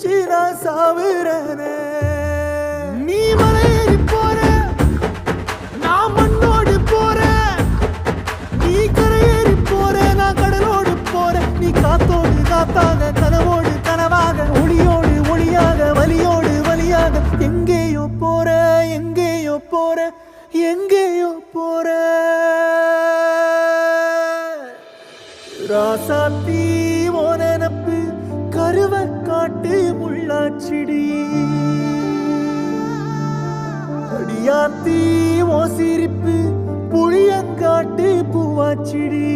நினைச்சு நான் சாவுறேனே. நீ மலையேறி போற, நான் மண்ணோடு போறேன். நீ கரையேறி போற, நான் கடலோடு போறேன். நீ காத்தோடு காத்தாக, கனவோடு கனவாக, ஒளியோடு ஒளியாக, வலியோடு வலியாக, எங்கேயோ போற, எங்கேயோ போற, எங்கேயோ போற. ராசாத்தி ஓ நினப்பு கருவ காட்டு முள்ளாச்சிடி. அடியாத்தி ஓ சிரிப்பு புளியங்காட்டு பூவாச்சிடி.